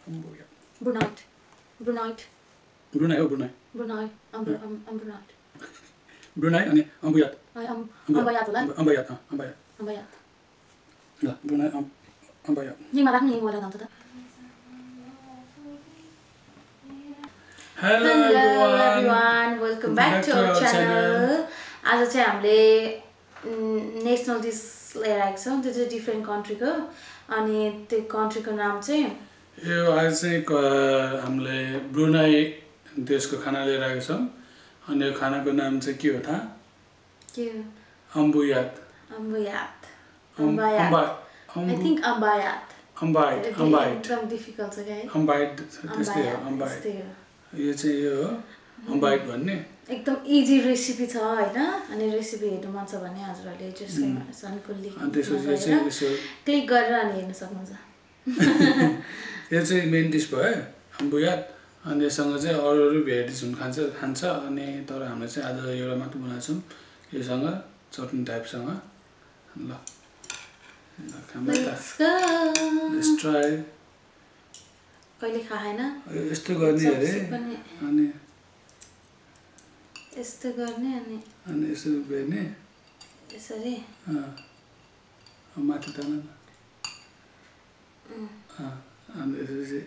Ambuyat. Brunei. Brunei हो Brunei. Brunei. Brunei. Brunei अनि Ambuyat. Ambayat होला. Ambayat. Ambayat. ल Brunei Ambayat. यहीँमा राख्नु यहीँ बोलेर जान्छ त. Hello everyone, welcome back to our channel. आज चाहिँ हामीले नेसनल डिस लिएर आएको छौँ. त्यो चाहिँ डिफ्रेन्ट कन्ट्रीको अनि त्यो कन्ट्रीको नाम चाहिँ यो आज चाहिँ हामीले ब्रुनाई देशको खाना लिएर आएको छौँ. अनि यो खानाको नाम चाहिँ के हो थाहा? के Ambuyat. Ambayat. I think Ambayat. एकदम डिफिकल्ट छ क्या. Ambayat त्यस्तै हो. यो चाहिँ यो हो Ambayat भन्ने. एकदम इजी रेसिपी छ हैन. अनि रेसिपी हेर्नु मन छ भने हजुरहरूले जसमा सनकुल्ली क्लिक गरेर अनि हेर्न सक्नुहुन्छ. यो चाहिँ मेन डिस भयो Ambuyat. अनि यससँग चाहिँ अरू भेराइटिज खान्छ अनि तर हामीले चाहिँ आज एउटा मात्र बनाएको छौँ. योसँग चटनी टाइपसँग. ल Let's go. Let's try. कहिले खाएन? यस्तो गर्ने अरे अनि यस्तो गर्ने अनि यसो बेर्ने यसरी माथि तान अनि यसरी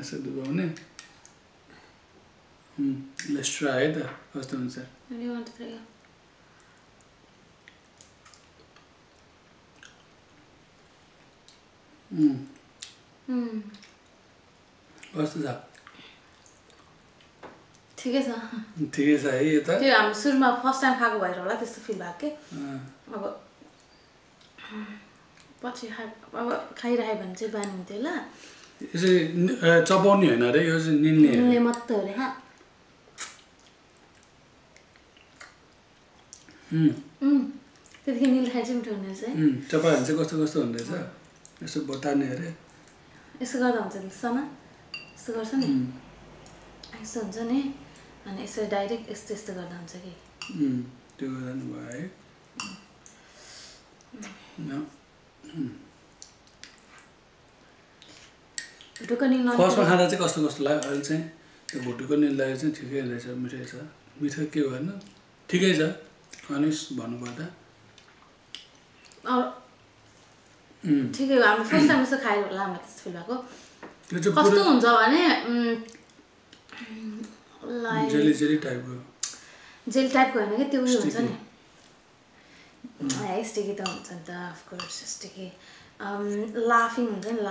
यसो डुबाउने. Let's try है त कस्तो हुन्छ. Ready 1 2 3 go. कस्तो छ? ठिकै छ. ठिकै छ है यो त. त्यो हामी सुरुमा फर्स्ट टाइम खाएको भएर होला त्यस्तो फिल भएको के. अब पछि अब खाइरह्यो भने चाहिँ बानी हुन्थ्यो ल. यो चाहिँ चपाउने होइन अरे यो चाहिँ निल्ने मात्रै हो अरे. त्यतिखेर निल्दाखेरि चाहिँ मिठो हुने रहेछ है. चपायो भने चाहिँ कस्तो कस्तो हुँदो रहेछ. यसो बतार्ने अरे. यसो गर्दा हुन्छ नि समा. यस्तो गर्छ नि. यस्तो हुन्छ नि. अनि यसो डाइरेक्ट यस्तो यस्तो गर्दा हुन्छ कि. त्यो गर्नु भयो है. भुटुको निल्न फर्स्टमा खाँदा चाहिँ कस्तो कस्तो लाग्यो. अहिले चाहिँ त्यो भुटुको निल्दाखेरि चाहिँ ठिकै रहेछ. मिठै छ. मिठो के भएन ठिकै छ. अनेस्ट भन्नुपर्दा ठिकै हो. हामी फर्स्ट टाइम यसो खाएर होला हामीलाई त्यस्तो फिल भएको. कस्तो हुन्छ भने जेली टाइपको. जेली टाइपको होइन कि त्यो उयो हुन्छ नि. स्टिकी त हुन्छ नि त अफकोर्स. स्टिकी लाफिङ हुन्छ नि.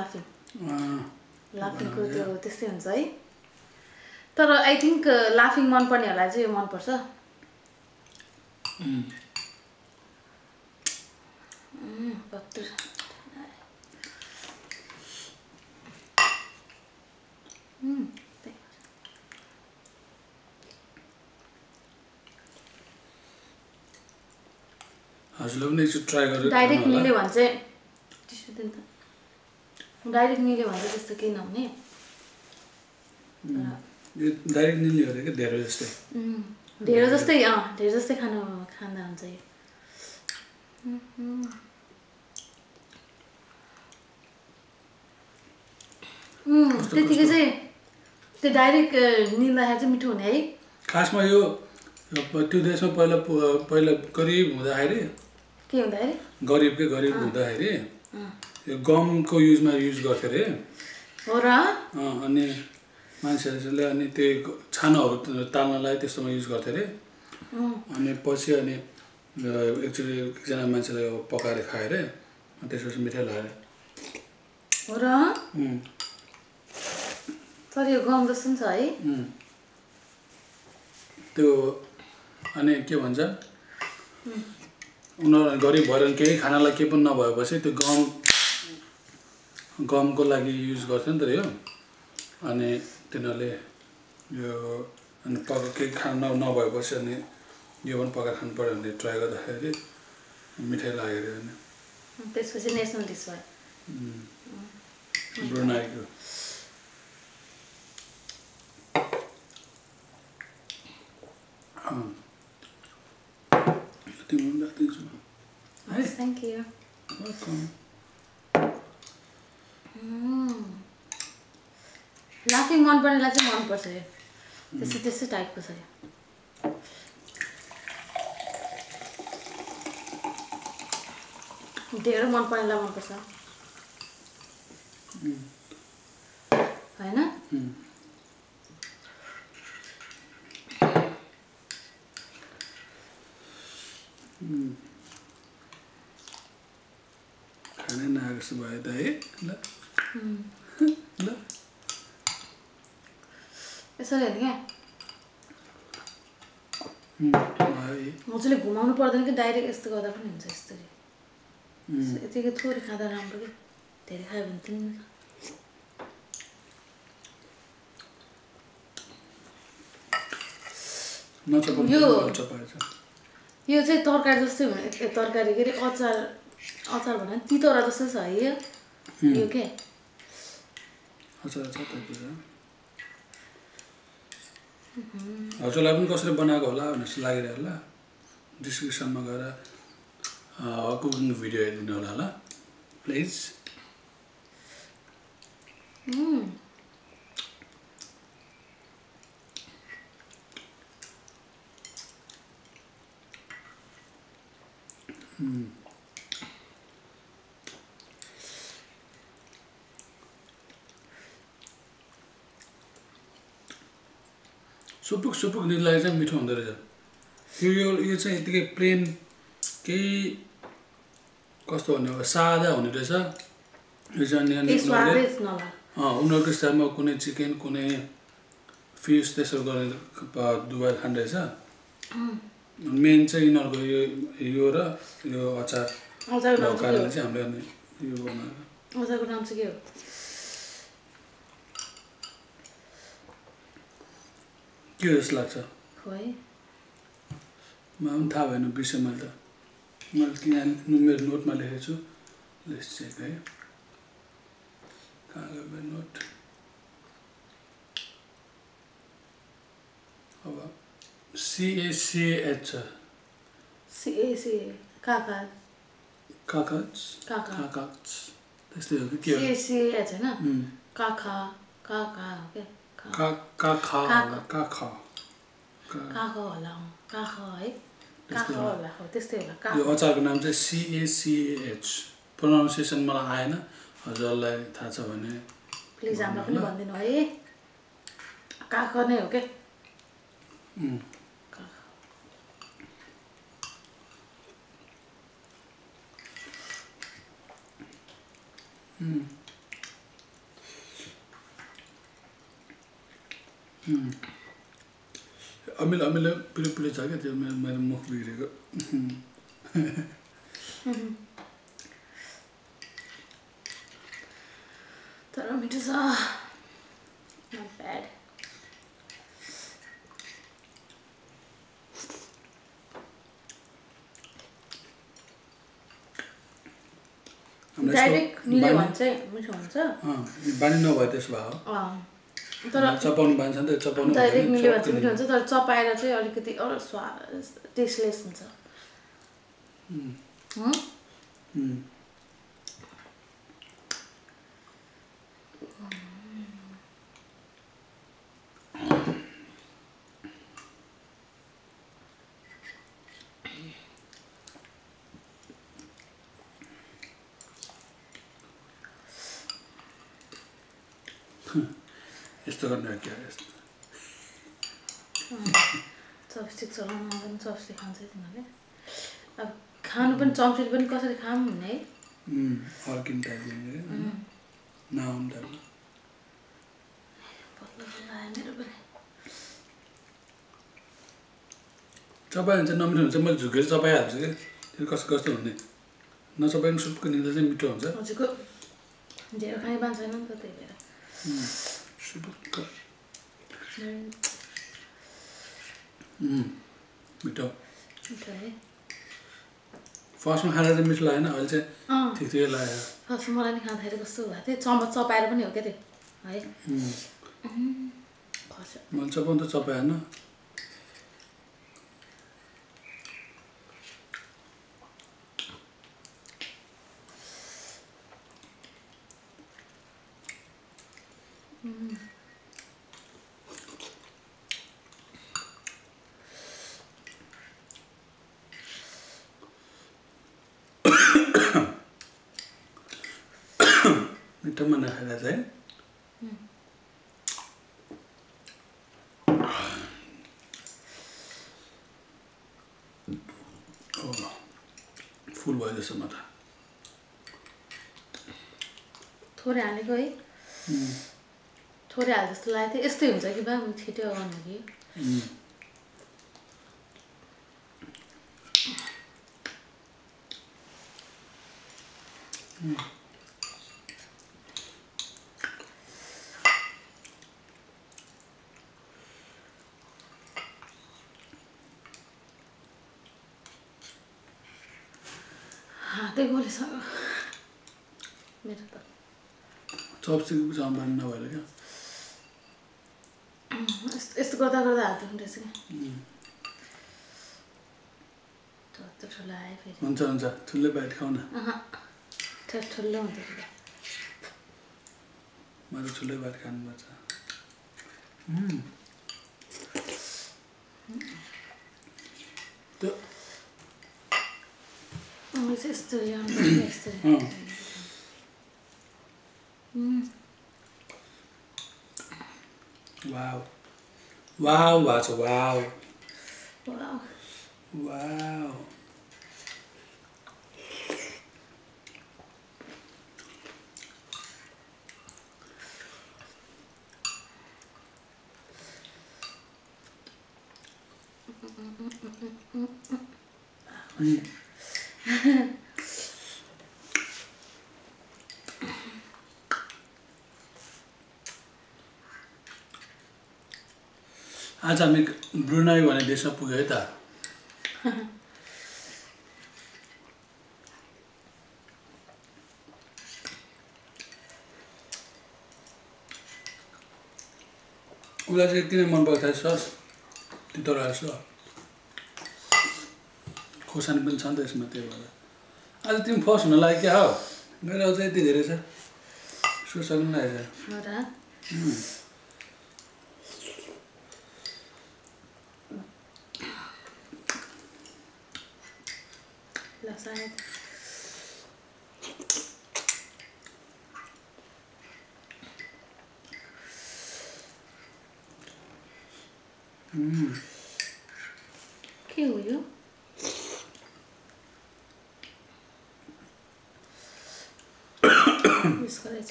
लाफिङको त्यो त्यस्तै हुन्छ है. तर आई थिङ्क लाफिङ मनपर्नेहरूलाई चाहिँ यो मनपर्छ. हजुरले पनि एकचोटि ट्राई गरेर डाइरेक्ट निल्यो भने चाहिँ डाइरेक्ट निल्यो भने चाहिँ त्यस्तो केही नहुने. यो डाइरेक्ट निल्यो अरे के धेरै जस्तै. धेरै जस्तै खाँदा हुन्छ यो. त्यतिकै चाहिँ त्यो डाइरेक्ट निल्दाखेरि चाहिँ मिठो हुने है. खासमा यो त्यो देशमा पहिला गरिब हुँदाखेरि के हुँदाखेरि गरिब हुँदाखेरि यो गमको युज गर्थ्यो अरे. हो र. अनि मान्छेहरूले अनि त्यो छानाहरू ताल्नलाई त्यस्तोमा युज गर्थ्यो अरे. अनि पछि अनि एक्चुअली एकजना मान्छेले पकाएर खायो अरे. त्यसपछि मिठाई लाग्यो. हो र. तर यो गम जस्तो नि छ है. त्यो अनि के भन्छ उनीहरू गरिब भएर केही खानालाई केही पनि नभएपछि त्यो गमको लागि युज गर्थ्यो नि त यो. अनि तिनीहरूले यो अनि केही खाना नभएपछि अनि यो पनि पकाएर खानु पऱ्यो भने ट्राई गर्दाखेरि मिठाई लाग्यो अरे. अनि त्यसपछि नेसनल डिस भयो ब्रुनाईको. Thank you. Welcome. लाफिङ मनपर्नेलाई चाहिँ मनपर्छ यो त्यस्तै टाइपको छ यो धेरै मनपर्नेलाई मनपर्छ होइन खानै नआएको जस्तो भयो त है ल ल यसरी हेर्नु क्या मजाले घुमाउनु पर्दैन कि डाइरेक्ट यस्तो गर्दा पनि हुन्छ यस्तरी यतिकै थोरै खाँदा राम्रो कि धेरै खायो भने पनि यो चाहिँ तरकारी जस्तै भने तरकारी के अरे अचार भन तितौरा जस्तो छ है यो के हजुरलाई पनि कसरी बनाएको होला भन्ने जस्तो लागिरह्यो होला डिस्क्रिप्सनमा गएर कुकिङ भिडियो हेरिदिनु होला ल प्लिज सुपुक निलाई चाहिँ मिठो हुँदो रहेछ यो चाहिँ यतिकै प्लेन केही कस्तो भन्ने अब सादा हुने रहेछ यो चाहिँ उनीहरूको स्टाइलमा कुनै चिकन कुनै फिस त्यसो गरेर दुबार खाने रहेछ मेन चाहिँ यिनीहरूको यो र यो अचारको कारणले चाहिँ हामीले यो बनाएको अचारको नाम चाहिँ के हो के जस्तो लाग्छ मलाई पनि थाहा भएन बिर्सेँ मैले किन मेरो नोटमा लेखेको छु लेट्स चेक है कहाँ गयो मेरो नोट अब CACH काकाच त्यस्तै हो कि के हो CACH होइन काखा होला है हो त्यस्तै होला यो अचारको नाम चाहिँ CACH प्रोनाउन्सिएसन मलाई आएन हजुरलाई थाहा छ भने प्लिज हामीलाई पनि भनिदिनु है काख नै हो के अमिलो पिलो छ क्या त्यो मेरो मुख बिग्रेको तर मिठो छ नट ब्याड डाइरेक्ट निले भन्छ मिठो हुन्छ बानी नभए त्यसो भए तर चपाउनु बान्छ नि त चपाउनु डाइरेक्ट निले भन्छ मिठो हुन्छ तर चपाएर चाहिँ अलिकति अरू स्वाद टेस्टलेस हुन्छ यस्तो गर्ने हो क्या यस्तो चपस्टिक चलाउनु पनि चपस्टिक खान्छ तिमीहरूले अब खानु पनि चम्चीले पनि कसरी खाऊँ भन्ने है फर्किन टाइप नआउनु टाइप मेरो पनि चपायो भने चाहिँ नमिठो हुन्छ मैले झुकेर चपाइहाल्छु क्या त्यो कस्तो हुने नचपाइनु सुपको निदा चाहिँ मिठो हुन्छ हजुरको धेरै खाने बान्छ छैन नि त त्यही भएर मिठो है फर्स्टमा खाँदा चाहिँ मिठो लागेन अहिले चाहिँ ठिक ठिकै लाग्यो फर्स्टमा मलाई नि खाँदाखेरि कस्तो भएको थियो चम्मच चपाएर पनि हो क्या त्यो है मैले चपाउनु त चपाएन आइटममा नखाँदा चाहिँ फुल भयो जस्तो म त थोरै हालेको है थोरै हाले जस्तो लागेको थियो यस्तै हुन्छ कि बा छिटो गर्नु कि हातै गोलिसक्यो मेरो त चपस्टिक सामान नभएर क्या यस्तो गर्दा गर्दा हात दुख्ने रहेछ क्या त्यो ठुलो आयो फेरि हुन्छ हुन्छ ठुलै बाइट खाऊ न ठुलो हुन्छ फेरि मैले ठुलै बाइट खानुपर्छ त्यो यस्तो ल्याउनु पर्छ यस्तो वाउ वाउ भएको छ वाउ वाउ वाउ आज हामी ब्रुनाई भन्ने देशमा पुग्यो है त उसलाई चाहिँ किन मन पर्छ सस तितो रहेछ खोर्सानी पनि छ नि त यसमा त्यही भएर आज तिमी फर्स्ट हुन लाग्यो क्या हो मेरो अझै यति धेरै छ सुसक्नु लागेछ सायद के हो यो मिस गरेछ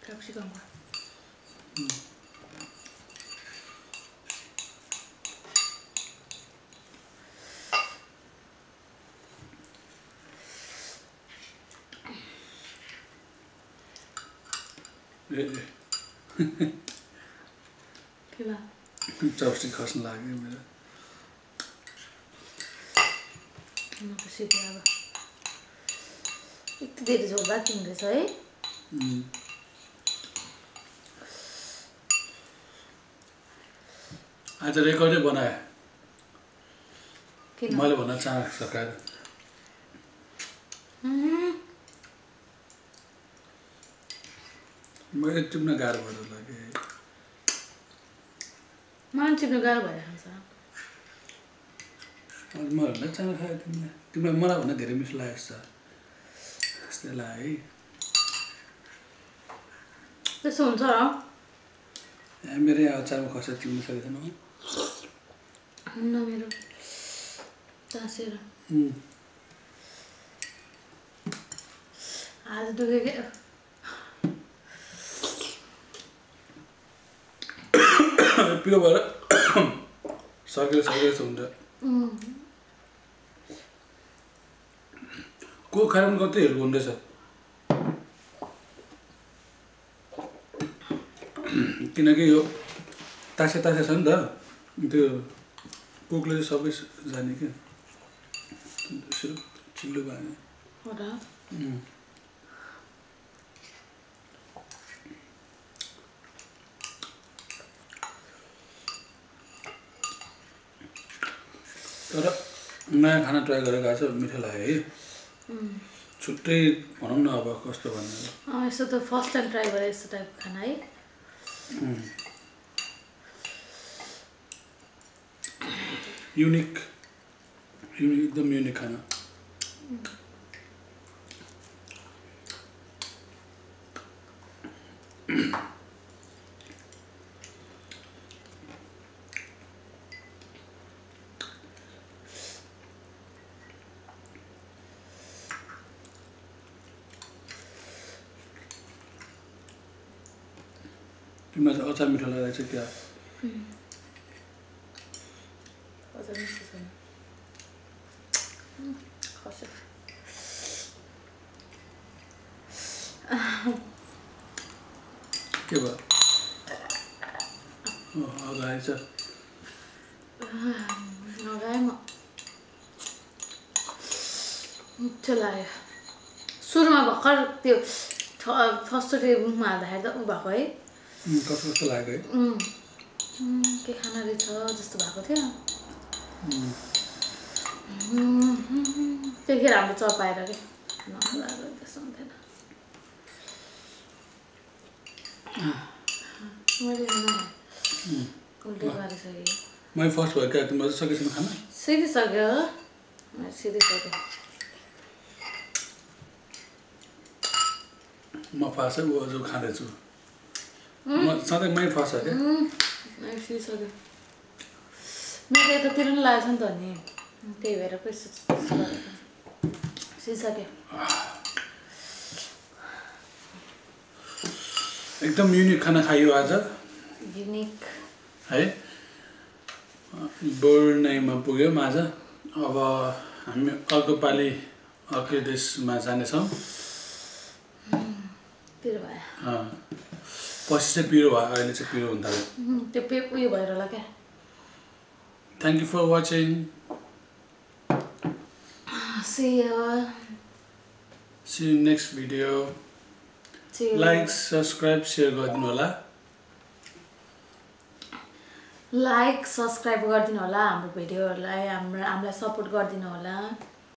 क्याप्सिकमको के भयो चपस्टिक खस्न लाग्यो मेरो म त सिधै अब यति धेरै झोल बाँकी हुँदैछ है आज रेकर्डै बनाएँ किन मैले भन्न चाहेँ सकाएर मैले टिप्न गाह्रो भयो लाग्यो मलाई टिप्नु गाह्रो भइहाल्छ म भन्न चाहना खायो तिमीलाई मलाई भन्दा धेरै मिठो लागेको छ त्यस्तै लाग्यो है त्यसो हुन्छ र मेरै अचारमा खसेर तिमीले सकेको छैन हुन्न मेरो तासेर आज दुख्यो क्या पिरो भएर सकेर हुन्छ को खाएर पनि कतै हेरेको हुँदैछ किनकि यो तासे छ नि त त्यो कोकले चाहिँ सबै जाने क्या चिल्लो भयो तर नयाँ खाना ट्राई गरेर गएको छ मिठो लाग्यो है छुट्टै भनौँ न अब कस्तो भन्नु यस्तो त फर्स्ट टाइम ट्राई गरेँ यस्तो टाइपको खाना है युनिक एकदम युनिक खाना तिमीलाई चाहिँ अचार मिठो लागेको छ क्या अचार मिठो छैन खस के भयो अगाएछ लगाएँ म मिठो लाग्यो सुरुमा भर्खर त्यो फर्स्टचोटि मुखमा हाल्दाखेरि त उ भएको है कस्तो कस्तो लाग्यो है के खाना रहेछ जस्तो भएको थियो त्यतिखेर हाम्रो चपाएर के नलाग्यो त्यस्तो हुन्थेन मैले उल्टो गरिसकेँ मैले फर्स्ट भयो क्या तिमीले सकेछन् खाना सिधिसक्यो मैले सिधिसक्यो म फास्ट है ऊ जो खाँदैछु म सधैँ मै फर्स्ट हो क्या मैले सिधिसक्यो मेरो यतातिर पनि लागेको छ नि त नि त्यही भएर पो सिधिसक्यो एकदम युनिक खाना खायो आज युनिक है बोर्नेमा पुग्यौँ आज अब हामी अर्को पालि अर्कै देशमा जानेछौँ पिरो भयो पछि चाहिँ पिरो भयो अहिले चाहिँ पिरो हुन थाल्यो त्यो उयो भएर होला क्या thank you for watching see you next video like subscribe share गरिदिनु होला लाइक सब्सक्राइब गरिदिनु होला हाम्रो भिडियोहरूलाई हामीलाई सपोर्ट गरिदिनु होला